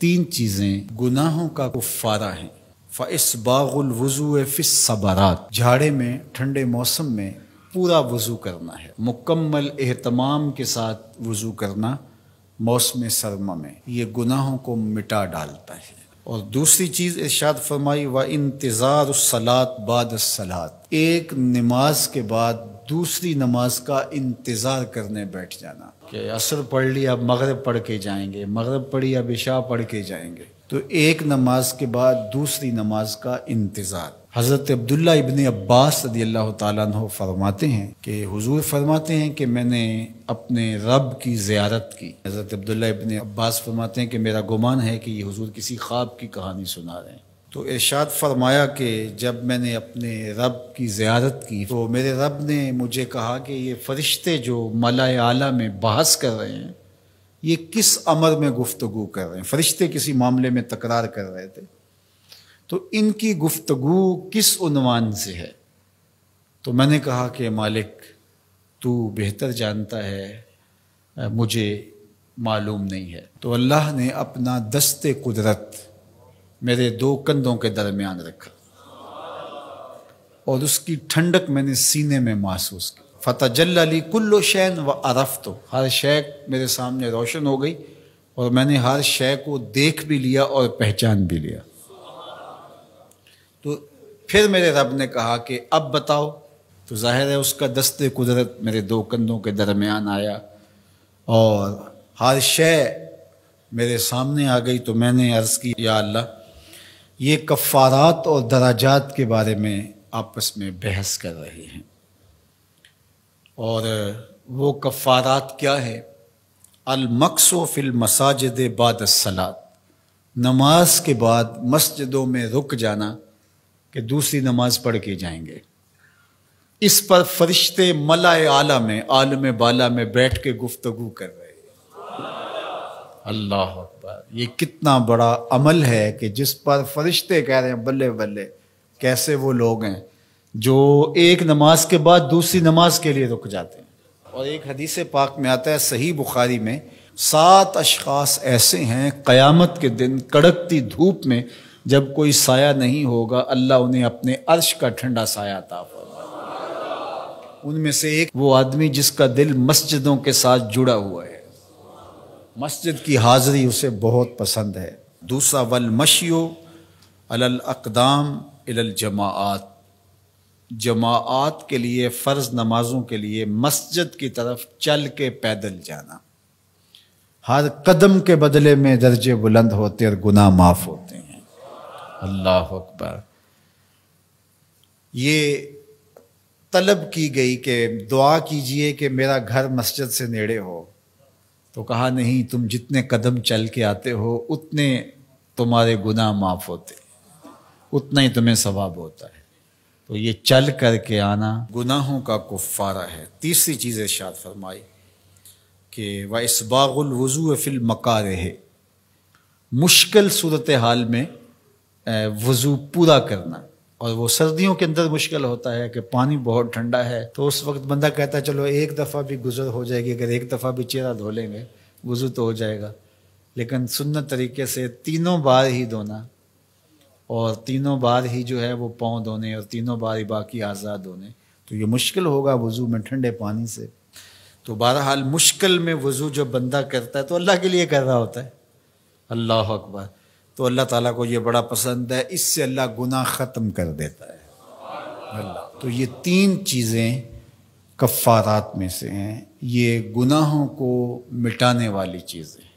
تین چیزیں گناہوں کا کفارہ ہیں۔ فَإِسْبَاغُ الْوُضُوءِ فِي الصَّبَرَاتِ، جھاڑے میں ٹھنڈے موسم میں پورا وضو کرنا ہے، مکمل اہتمام کے ساتھ وضو کرنا موسم سرما میں، یہ گناہوں کو مٹا ڈالتا ہے۔ اور دوسری چیز ارشاد فرمائی وَإِنْتِظَارُ الصَّلَاةِ بَعْدَ الصَّلَاةِ، ایک نماز کے بعد دوسری نماز کا انتظار کرنے بیٹھ جانا، کہ عصر پڑھ لی اب مغرب پڑھ کے جائیں گے، مغرب پڑھی اب عشاء پڑھ کے جائیں گے، تو ایک نماز کے بعد دوسری نماز کا انتظار۔ حضرت عبداللہ ابن عباس رضی اللہ تعالیٰ عنہ فرماتے ہیں کہ حضور فرماتے ہیں کہ میں نے اپنے رب کی زیارت کی۔ حضرت عبداللہ ابن عباس فرماتے ہیں کہ میرا گمان ہے کہ یہ حضور کسی خواب کی کہانی سنا رہے ہیں۔ تو ارشاد فرمایا کہ جب میں نے اپنے رب کی زیارت کی تو میرے رب نے مجھے کہا کہ یہ فرشتے جو ملائے اعلیٰ میں بحث کر رہے ہیں یہ کس امر میں گفتگو کر رہے ہیں، فرشتے کسی معاملے میں تکرار کر رہے تھے، تو ان کی گفتگو کس عنوان سے ہے؟ تو میں نے کہا کہ مالک تو بہتر جانتا ہے، مجھے معلوم نہیں ہے۔ تو اللہ نے اپنا دست قدرت میرے دو کندھوں کے درمیان رکھا اور اس کی ٹھنڈک میں نے سینے میں محسوس کی۔ فَتَجَلَّ لِي كُلُّ شَيْءٍ وَعَرَفْتُ، ہر شے میرے سامنے روشن ہو گئی اور میں نے ہر شے کو دیکھ بھی لیا اور پہچان بھی لیا۔ تو پھر میرے رب نے کہا کہ اب بتاؤ، تو ظاہر ہے اس کا دست قدرت میرے دو کندھوں کے درمیان آیا اور ہر شے میرے سامنے آ گئی۔ تو میں نے عرض کی یا اللہ یہ کفارات اور درجات کے بارے میں آپس میں بحث کر رہے ہیں، اور وہ کفارات کیا ہے؟ المکث فی المساجد بعد الصلاۃ، نماز کے بعد مسجدوں میں رک جانا کہ دوسری نماز پڑھ کے جائیں گے۔ اس پر فرشتے ملائے اعلیٰ میں، عالم بالا میں بیٹھ کے گفتگو کر رہے ہیں۔ اللہ اکبر، یہ کتنا بڑا عمل ہے کہ جس پر فرشتے کہہ رہے ہیں بلے بلے، کیسے وہ لوگ ہیں جو ایک نماز کے بعد دوسری نماز کے لیے رک جاتے ہیں۔ اور ایک حدیث پاک میں آتا ہے صحیح بخاری میں، 7 اشخاص ایسے ہیں قیامت کے دن کڑکتی دھوپ میں جب کوئی سایہ نہیں ہوگا اللہ انہیں اپنے عرش کا ٹھنڈا سایہ عطا فرمائے۔ ان میں سے ایک وہ آدمی جس کا دل مسجدوں کے ساتھ جڑا ہوا ہے، مسجد کی حاضری اسے بہت پسند ہے۔ دوسرا والمشی علی الاقدام الی الجماعات، جماعات کے لیے فرض نمازوں کے لیے مسجد کی طرف چل کے پیدل جانا، ہر قدم کے بدلے میں درجے بلند ہوتے اور گناہ معاف ہوتے ہیں۔ اللہ اکبر، یہ طلب کی گئی کہ دعا کیجئے کہ میرا گھر مسجد سے نیڑے ہو، تو کہا نہیں، تم جتنے قدم چل کے آتے ہو اتنے تمہارے گناہ معاف ہوتے، اتنا ہی تمہیں ثواب ہوتا ہے۔ تو یہ چل کر کے آنا گناہوں کا کفارہ ہے۔ تیسری چیز ارشاد فرمائی کہ وَإِسْبَاغُ الْوُضُوءِ فِي الْمَكَارِهِ، مشکل صورتحال میں وضو پورا کرنا، اور وہ سردیوں کے اندر مشکل ہوتا ہے کہ پانی بہت ٹھنڈا ہے، تو اس وقت بندہ کہتا ہے چلو ایک دفعہ بھی گزر ہو جائے گی، اگر ایک دفعہ بھی چہرہ دھو لیں گے وضو تو ہو جائے گا، لیکن سنت طریقے سے 3 بار ہی دھونا، اور 3 بار ہی جو ہے وہ پاؤں دھونے، اور 3 بار ہی باقی اعضاء دھونے، تو یہ مشکل ہوگا وضو میں ٹھنڈے پانی سے۔ تو بہرحال مشکل میں وضو جو بندہ کرتا ہے تو اللہ کے لیے کر رہا ہوتا ہے۔ اللہ اکبر، تو اللہ تعالیٰ کو یہ بڑا پسند ہے، اس سے اللہ گناہ ختم کر دیتا ہے اللہ۔ تو یہ 3 چیزیں کفارات میں سے ہیں، یہ گناہوں کو مٹانے والی چیزیں ہیں۔